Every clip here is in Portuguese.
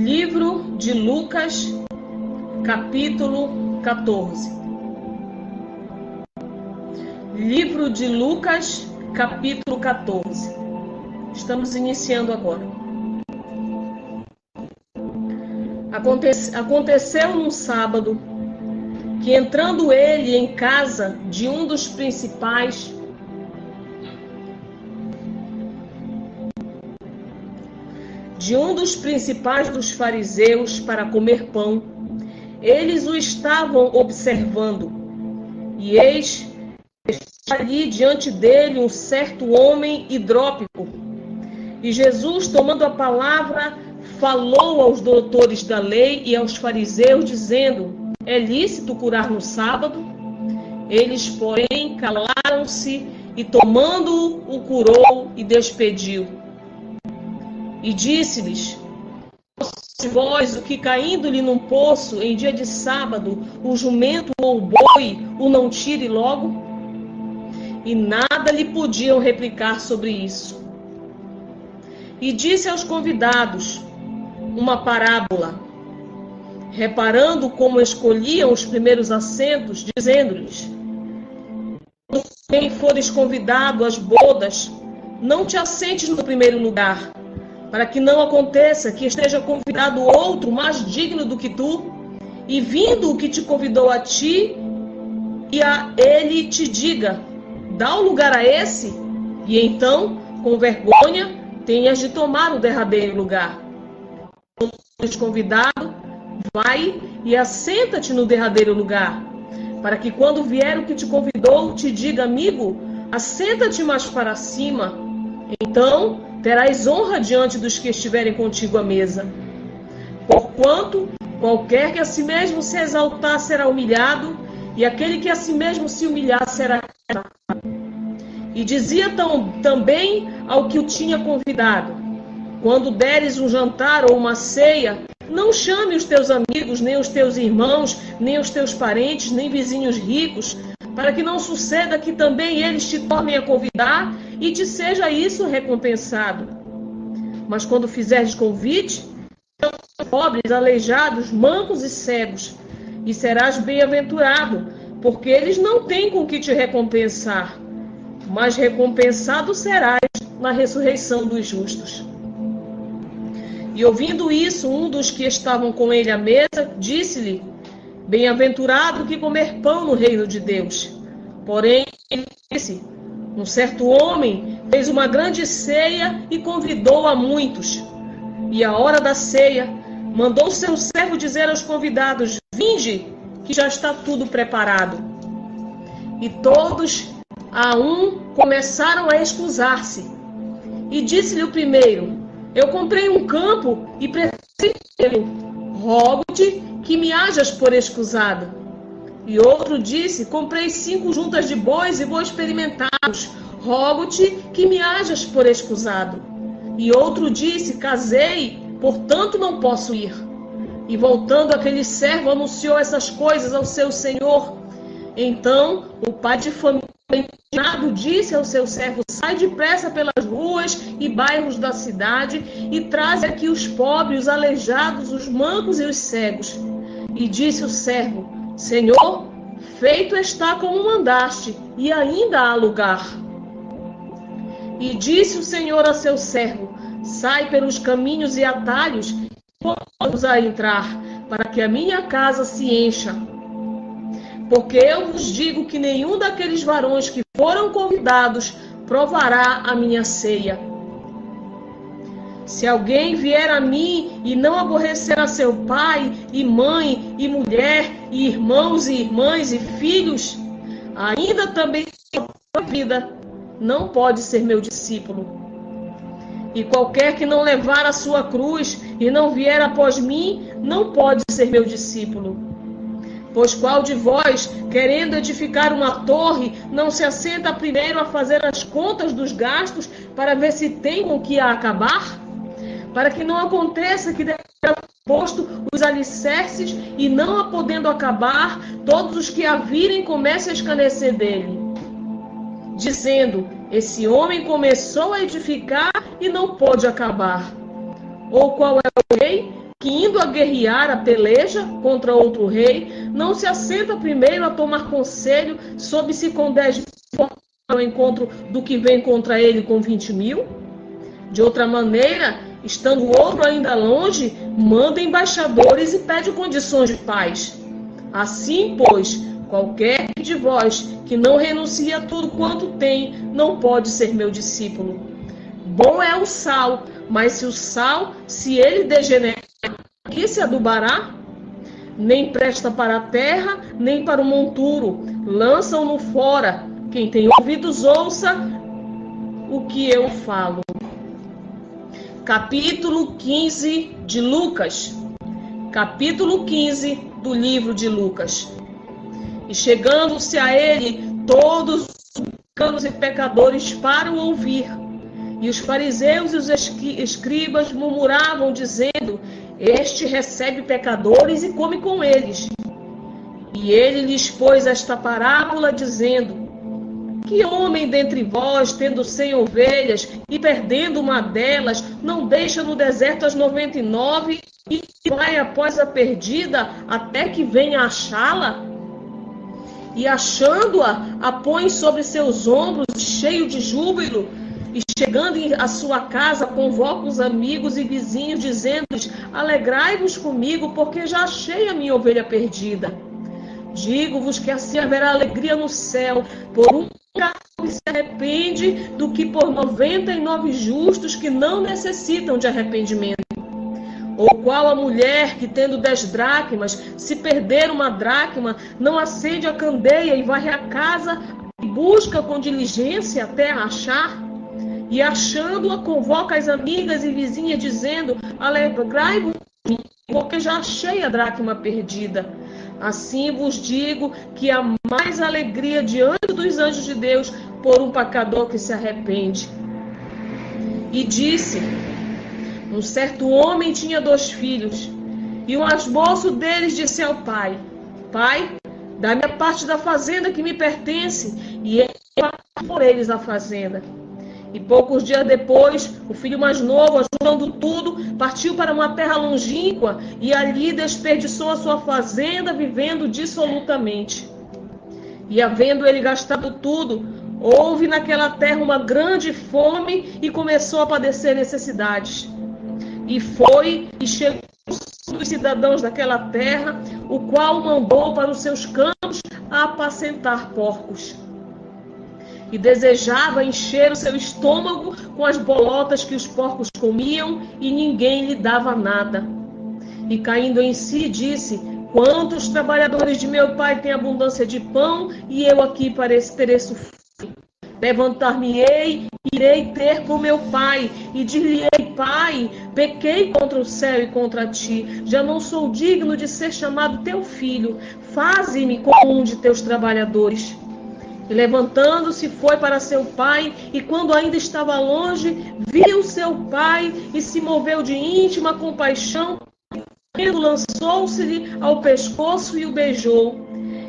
Livro de Lucas, capítulo 14. Livro de Lucas, capítulo 14. Estamos iniciando agora. Aconteceu num sábado que, entrando ele em casa de um dos principais dos fariseus para comer pão, eles o estavam observando. E eis ali diante dele um certo homem hidrópico. E Jesus, tomando a palavra, falou aos doutores da lei e aos fariseus, dizendo: é lícito curar no sábado? Eles, porém, calaram-se, e tomando-o, o curou e despediu. E disse-lhes: de vós, o que caindo-lhe num poço em dia de sábado, o jumento ou o boi o não tire logo? E nada lhe podiam replicar sobre isso. E disse aos convidados uma parábola, reparando como escolhiam os primeiros assentos, dizendo-lhes: quem fores convidado às bodas, não te assentes no primeiro lugar, para que não aconteça que esteja convidado outro mais digno do que tu, e vindo o que te convidou a ti, e a ele te diga: dá o lugar a esse, e então, com vergonha, tenhas de tomar o derradeiro lugar. Quando fores convidado, vai e assenta-te no derradeiro lugar, para que quando vier o que te convidou, te diga: amigo, assenta-te mais para cima. Então terás honra diante dos que estiverem contigo à mesa. Porquanto qualquer que a si mesmo se exaltar será humilhado, e aquele que a si mesmo se humilhar será exaltado. E dizia também ao que o tinha convidado: quando deres um jantar ou uma ceia, não chame os teus amigos, nem os teus irmãos, nem os teus parentes, nem vizinhos ricos, para que não suceda que também eles te tornem a convidar e te seja isso recompensado. Mas quando fizeres convite, pobres, aleijados, mancos e cegos, e serás bem-aventurado, porque eles não têm com que te recompensar, mas recompensado serás na ressurreição dos justos. E ouvindo isso, um dos que estavam com ele à mesa disse-lhe: bem-aventurado que comer pão no reino de Deus. Porém, ele disse: um certo homem fez uma grande ceia e convidou a muitos. E à hora da ceia, mandou seu servo dizer aos convidados: vinde, que já está tudo preparado. E todos a um começaram a excusar-se. E disse-lhe o primeiro: eu comprei um campo e preciso, rogo-te que me hajas por escusado. E outro disse: comprei 5 juntas de bois e vou experimentá-los, rogo-te que me hajas por escusado. E outro disse: casei, portanto não posso ir. E voltando aquele servo anunciou essas coisas ao seu senhor. Então o pai de família indignado disse ao seu servo: sai depressa pelas ruas e bairros da cidade e traze aqui os pobres, os aleijados, os mancos e os cegos. E disse o servo: Senhor, feito está como mandaste, e ainda há lugar. E disse o Senhor a seu servo: sai pelos caminhos e atalhos, e convida-os a entrar, para que a minha casa se encha. Porque eu vos digo que nenhum daqueles varões que foram convidados provará a minha ceia. Se alguém vier a mim e não aborrecer a seu pai, e mãe, e mulher, e irmãos, e irmãs, e filhos, ainda também a vida, não pode ser meu discípulo. E qualquer que não levar a sua cruz e não vier após mim, não pode ser meu discípulo. Pois qual de vós, querendo edificar uma torre, não se assenta primeiro a fazer as contas dos gastos para ver se tem com que a acabar? Para que não aconteça que tenha posto os alicerces e não a podendo acabar, todos os que a virem comecem a escarnecer dele, dizendo: esse homem começou a edificar e não pôde acabar. Ou qual é o rei que, a guerrear, a peleja contra outro rei, não se assenta primeiro a tomar conselho sobre se com 10 mil ao encontro do que vem contra ele com 20 mil? De outra maneira, estando o outro ainda longe, manda embaixadores e pede condições de paz. Assim, pois, qualquer de vós que não renuncia a tudo quanto tem, não pode ser meu discípulo. Bom é o sal, mas se o sal, se ele degenerar, que se adubará? Nem presta para a terra, nem para o monturo. Lançam-no fora. Quem tem ouvidos, ouça o que eu falo. Capítulo 15 de Lucas. Capítulo 15 do livro de Lucas. E chegando-se a ele, todos os publicanos e pecadores para o ouvir. E os fariseus e os escribas murmuravam, dizendo: Este recebe pecadores e come com eles. E ele lhes pôs esta parábola, dizendo: Que homem dentre vós, tendo 100 ovelhas e perdendo uma delas, não deixa no deserto as 99 e vai após a perdida até que venha achá-la? E achando-a, a põe sobre seus ombros, cheio de júbilo, e chegando à sua casa, convoca os amigos e vizinhos, dizendo-lhes: Alegrai-vos comigo, porque já achei a minha ovelha perdida. Digo-vos que assim haverá alegria no céu, por um que se arrepende, do que por 99 justos que não necessitam de arrependimento. Ou qual a mulher que, tendo 10 dracmas, se perder uma dracma, não acende a candeia e varre a casa e busca com diligência até a achar? E achando-a, convoca as amigas e vizinhas, dizendo: Alegrai-vos, porque já achei a dracma perdida. Assim vos digo que há mais alegria diante dos anjos de Deus por um pecador que se arrepende. E disse: Um certo homem tinha 2 filhos, e o mais moço deles disse ao pai: Pai, dá-me a parte da fazenda que me pertence. E ele partiu por eles a fazenda. E poucos dias depois, o filho mais novo, ajudando tudo, partiu para uma terra longínqua e ali desperdiçou a sua fazenda, vivendo dissolutamente. E havendo ele gastado tudo, houve naquela terra uma grande fome e começou a padecer necessidades. E foi e chegou dos cidadãos daquela terra, o qual mandou para os seus campos a apacentar porcos. E desejava encher o seu estômago com as bolotas que os porcos comiam, e ninguém lhe dava nada. E caindo em si, disse: Quantos trabalhadores de meu pai têm abundância de pão, e eu aqui pereço fome? Levantar-me-ei, irei ter com meu pai, e dir-lhe-ei: Pai, pequei contra o céu e contra ti, já não sou digno de ser chamado teu filho, faze-me como um de teus trabalhadores. E levantando-se foi para seu pai, e quando ainda estava longe, viu seu pai e se moveu de íntima compaixão, e lançou-se-lhe ao pescoço e o beijou.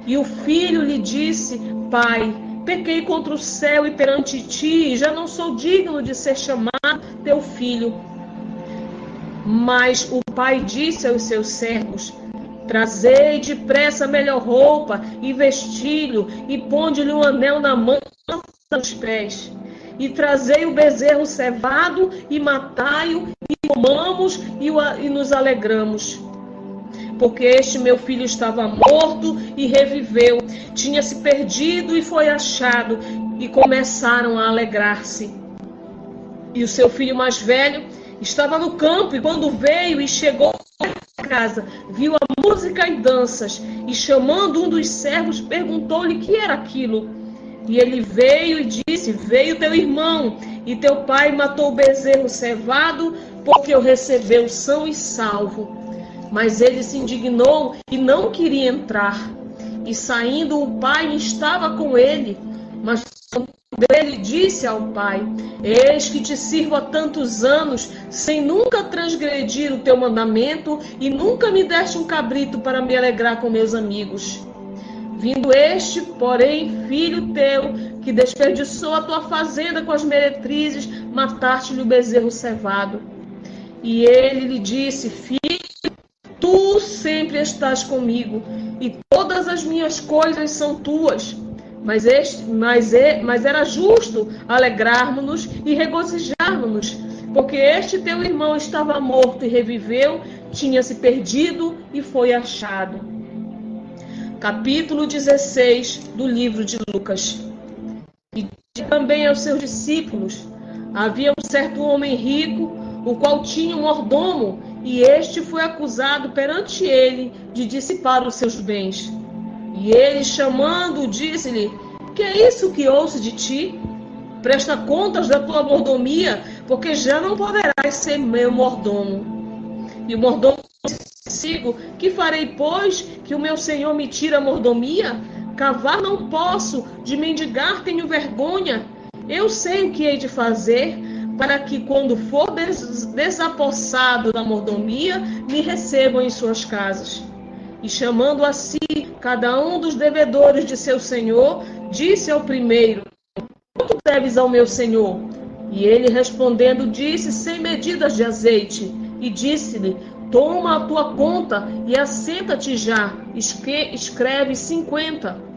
E o filho lhe disse: Pai, pequei contra o céu e perante ti, já não sou digno de ser chamado teu filho. Mas o pai disse aos seus servos: Trazei depressa a melhor roupa e vestilho, e ponde-lhe um anel na mão e nos pés. E trazei o bezerro cevado, e matai-o, e comamos, e nos alegramos. Porque este meu filho estava morto e reviveu, tinha se perdido e foi achado, e começaram a alegrar-se. E o seu filho mais velho estava no campo, e quando veio e chegou à casa, viu a música e danças, e chamando um dos servos, perguntou-lhe que era aquilo. E ele veio e disse: Veio teu irmão, e teu pai matou o bezerro cevado, porque o recebeu são e salvo. Mas ele se indignou e não queria entrar. E saindo, o pai estava com ele. Mas ele disse ao pai: Eis que te sirvo há tantos anos, sem nunca transgredir o teu mandamento, e nunca me deste um cabrito para me alegrar com meus amigos. Vindo este, porém, filho teu, que desperdiçou a tua fazenda com as meretrizes, mataste-lhe o bezerro cevado. E ele lhe disse: Filho, Tu sempre estás comigo, e todas as minhas coisas são tuas. Mas era justo alegrarmos-nos e regozijarmos-nos, porque este teu irmão estava morto e reviveu, tinha se perdido e foi achado. Capítulo 16 do livro de Lucas. E também aos seus discípulos: havia um certo homem rico, o qual tinha um mordomo, e este foi acusado perante ele de dissipar os seus bens. E ele, chamando-o, disse-lhe: que é isso que ouço de ti? Presta contas da tua mordomia, porque já não poderás ser meu mordomo. E o mordomo disse: que farei, pois, que o meu senhor me tira a mordomia? Cavar não posso, de mendigar tenho vergonha. Eu sei o que hei de fazer, para que, quando for desapossado da mordomia, me recebam em suas casas. E chamando a si cada um dos devedores de seu senhor, disse ao primeiro: quanto deves ao meu senhor? E ele, respondendo, disse: 100 medidas de azeite. E disse-lhe: toma a tua conta e assenta-te já, escreve 50.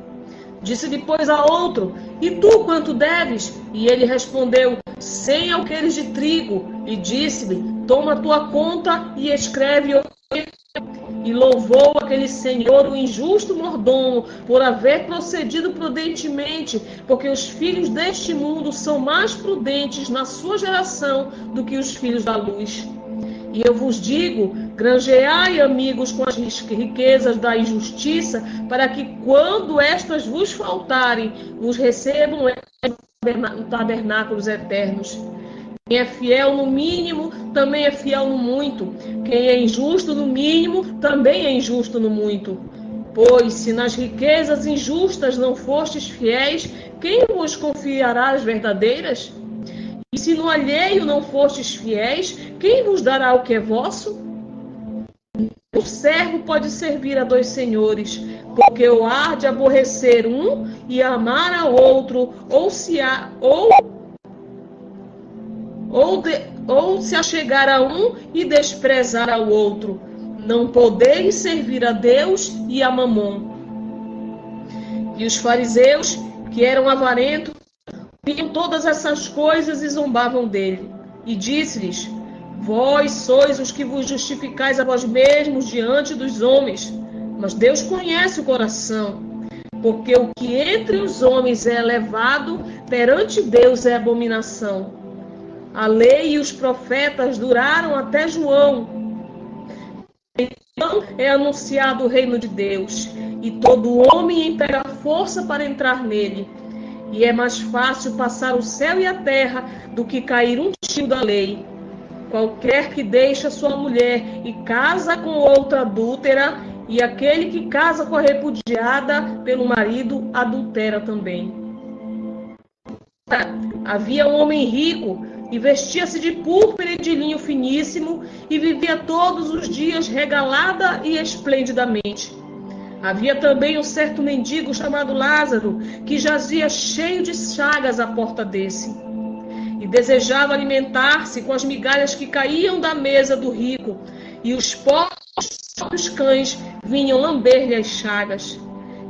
Disse depois a outro: e tu quanto deves? E ele respondeu: 100 alqueires de trigo. E disse-lhe: toma a tua conta e escreve 80. E louvou aquele senhor, o injusto mordomo, por haver procedido prudentemente, porque os filhos deste mundo são mais prudentes na sua geração do que os filhos da luz. E eu vos digo: granjeai amigos com as riquezas da injustiça, para que, quando estas vos faltarem, vos recebam em tabernáculos eternos. Quem é fiel no mínimo, também é fiel no muito. Quem é injusto no mínimo, também é injusto no muito. Pois, se nas riquezas injustas não fostes fiéis, quem vos confiará as verdadeiras? E se no alheio não fostes fiéis, quem vos dará o que é vosso? O servo pode servir a 2 senhores, porque ou há de aborrecer um e amar ao outro, ou se achegar a um e desprezar ao outro. Não podeis servir a Deus e a Mamon. E os fariseus, que eram avarentos, viam todas essas coisas e zombavam dele. E disse-lhes: vós sois os que vos justificais a vós mesmos diante dos homens, mas Deus conhece o coração, porque o que entre os homens é elevado, perante Deus é abominação. A lei e os profetas duraram até João. Então é anunciado o reino de Deus, e todo homem emprega força para entrar nele. E é mais fácil passar o céu e a terra do que cair um tio da lei. Qualquer que deixa sua mulher e casa com outra adúltera, e aquele que casa com a repudiada pelo marido adultera também. Havia um homem rico, e vestia-se de púrpura e de linho finíssimo, e vivia todos os dias regalada e esplendidamente. Havia também um certo mendigo chamado Lázaro, que jazia cheio de chagas à porta desse, e desejava alimentar-se com as migalhas que caíam da mesa do rico, e os próprios cães vinham lamber-lhe as chagas.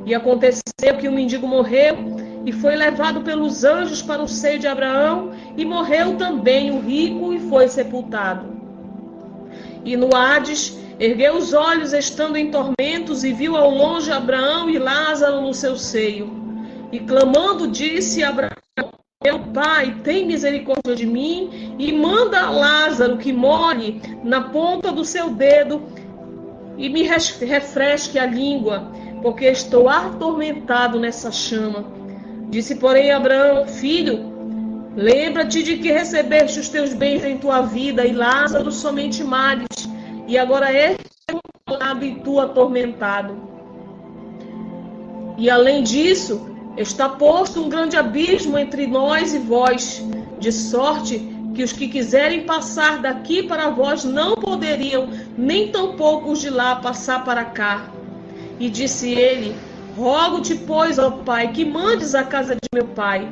E aconteceu que o mendigo morreu, e foi levado pelos anjos para o seio de Abraão, e morreu também o rico e foi sepultado. E no Hades ergueu os olhos, estando em tormentos, e viu ao longe Abraão e Lázaro no seu seio. E clamando disse a Abraão: meu pai, tem misericórdia de mim, e manda a Lázaro que molhe na ponta do seu dedo e me refresque a língua, porque estou atormentado nessa chama. Disse, porém, Abraão: filho, lembra-te de que recebeste os teus bens em tua vida, e Lázaro somente males, e agora é consolado e tu atormentado. E além disso, está posto um grande abismo entre nós e vós, de sorte que os que quiserem passar daqui para vós não poderiam, nem tampouco os de lá passar para cá. E disse ele: rogo-te, pois, ó Pai, que mandes à casa de meu pai.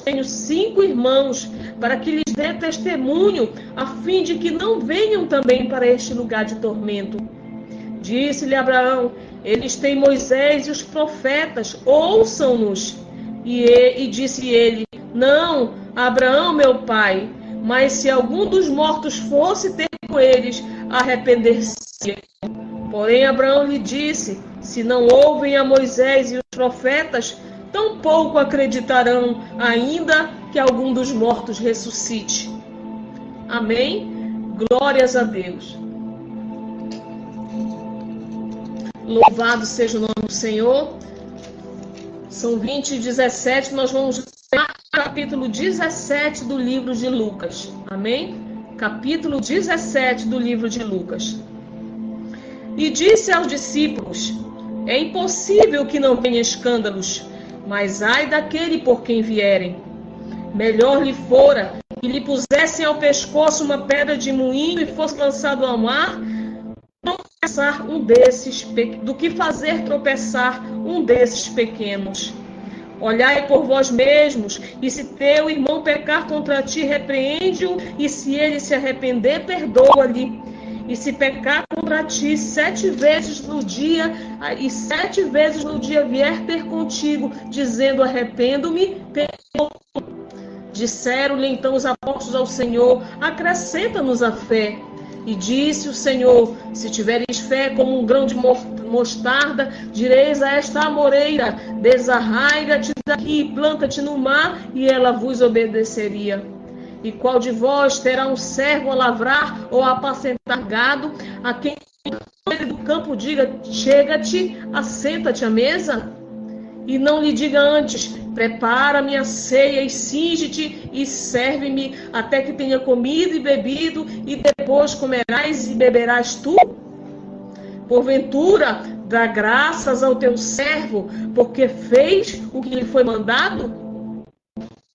Tenho 5 irmãos, para que lhes dê testemunho, a fim de que não venham também para este lugar de tormento. Disse-lhe Abraão: eles têm Moisés e os profetas, ouçam-nos. E disse ele: não, Abraão, meu pai, mas se algum dos mortos fosse ter com eles, arrepender-se. Porém Abraão lhe disse: se não ouvem a Moisés e os profetas, tampouco acreditarão, ainda que algum dos mortos ressuscite. Amém? Glórias a Deus. Louvado seja o nome do Senhor. São 20h17, nós vamos ler o capítulo 17 do livro de Lucas. Amém? Capítulo 17 do livro de Lucas. E disse aos discípulos: é impossível que não venha escândalos, mas ai daquele por quem vierem. Melhor lhe fora que lhe pusessem ao pescoço uma pedra de moinho e fosse lançado ao mar, do que fazer tropeçar um desses pequenos. Olhai por vós mesmos, e se teu irmão pecar contra ti, repreende-o, e se ele se arrepender, perdoa-lhe. E se pecar contra ti 7 vezes no dia, e 7 vezes no dia vier ter contigo, dizendo: arrependo-me, perdoa-me. Disseram-lhe então os apóstolos ao Senhor: acrescenta-nos a fé. E disse o Senhor: se tiveres fé como um grão de mostarda, direis a esta amoreira: desarraiga-te daqui e planta-te no mar, e ela vos obedeceria. E qual de vós terá um servo a lavrar ou a apacentar gado, a quem ele do campo diga: chega-te, assenta-te à mesa? E não lhe diga antes: prepara-me a ceia e cinge-te e serve-me até que tenha comido e bebido, e depois comerás e beberás tu? Porventura, dá graças ao teu servo, porque fez o que lhe foi mandado?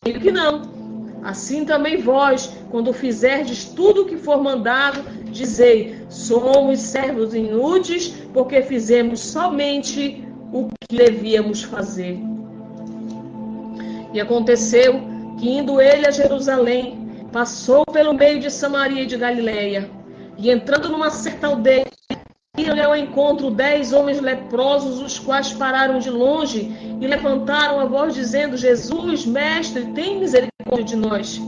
Ele que não. Assim também vós, quando fizerdes tudo o que for mandado, dizei: somos servos inúteis, porque fizemos somente o que devíamos fazer. E aconteceu que, indo ele a Jerusalém, passou pelo meio de Samaria e de Galileia, e entrando numa certa aldeia, iam-lhe ao encontro 10 homens leprosos, os quais pararam de longe e levantaram a voz, dizendo: Jesus, mestre, tem misericórdia de nós.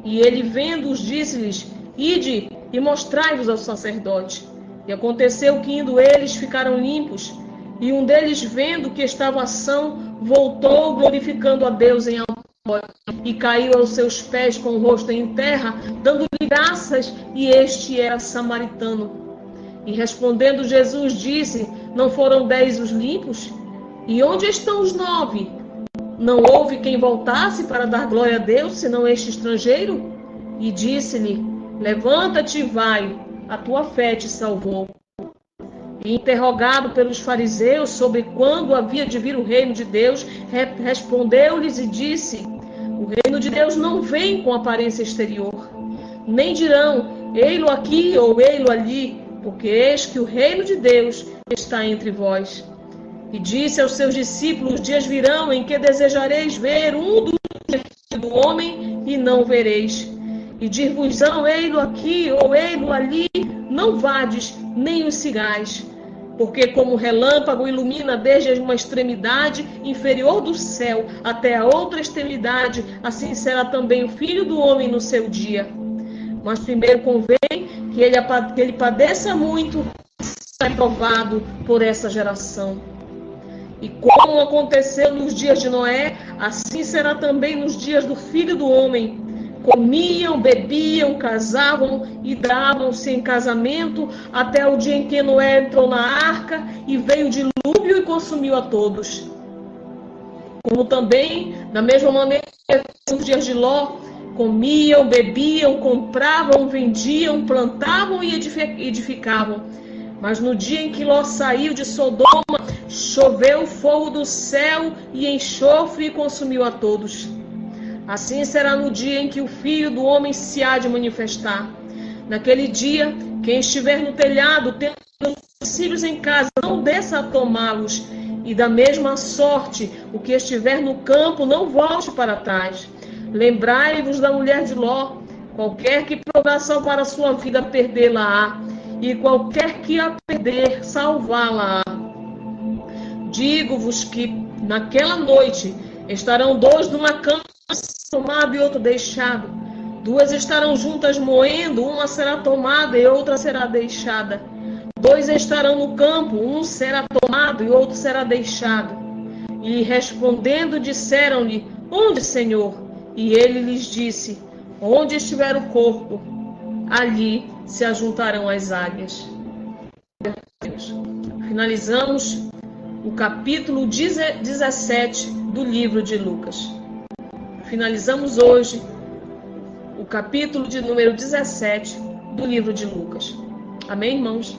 E ele, vendo-os, disse-lhes: ide e mostrai-vos ao sacerdote. E aconteceu que, indo eles, ficaram limpos. E um deles, vendo que estavam ação, voltou, glorificando a Deus em alta voz, e caiu aos seus pés com o rosto em terra, dando-lhe graças, e este era samaritano. E respondendo Jesus, disse: não foram 10 os limpos? E onde estão os 9? Não houve quem voltasse para dar glória a Deus, senão este estrangeiro? E disse-lhe: levanta-te e vai, a tua fé te salvou. E interrogado pelos fariseus sobre quando havia de vir o reino de Deus, respondeu-lhes e disse: o reino de Deus não vem com aparência exterior. Nem dirão: ei-lo aqui ou ei-lo ali, porque eis que o reino de Deus está entre vós. E disse aos seus discípulos: dias virão em que desejareis ver um dos filhos do homem e não vereis. E dir-vos-ão: ei-lo aqui ou ei-lo ali, não vades nem os sigais. Porque como o relâmpago ilumina desde uma extremidade inferior do céu até a outra extremidade, assim será também o Filho do Homem no seu dia. Mas primeiro convém que ele padeça muito e seja provado por essa geração. E como aconteceu nos dias de Noé, assim será também nos dias do Filho do Homem. Comiam, bebiam, casavam e davam-se em casamento até o dia em que Noé entrou na arca e veio o dilúvio e consumiu a todos. Como também, da mesma maneira, nos dias de Ló, comiam, bebiam, compravam, vendiam, plantavam e edificavam. Mas no dia em que Ló saiu de Sodoma, choveu fogo do céu e enxofre e consumiu a todos. Assim será no dia em que o Filho do Homem se há de manifestar. Naquele dia, quem estiver no telhado, tendo os filhos em casa, não desça a tomá-los. E da mesma sorte, o que estiver no campo, não volte para trás. Lembrai-vos da mulher de Ló. Qualquer que procuração para a sua vida perdê-la-á, e qualquer que a perder, salvá-la-á. Digo-vos que naquela noite estarão dois numa cama, tomado e outro deixado. Duas estarão juntas moendo, uma será tomada e outra será deixada. Dois estarão no campo, um será tomado e outro será deixado. E respondendo disseram-lhe: Onde, Senhor? E ele lhes disse: Onde estiver o corpo, ali se ajuntarão as águias. Finalizamos o capítulo 17 do livro de Lucas. Finalizamos hoje o capítulo de número 17 do livro de Lucas. Amém, irmãos?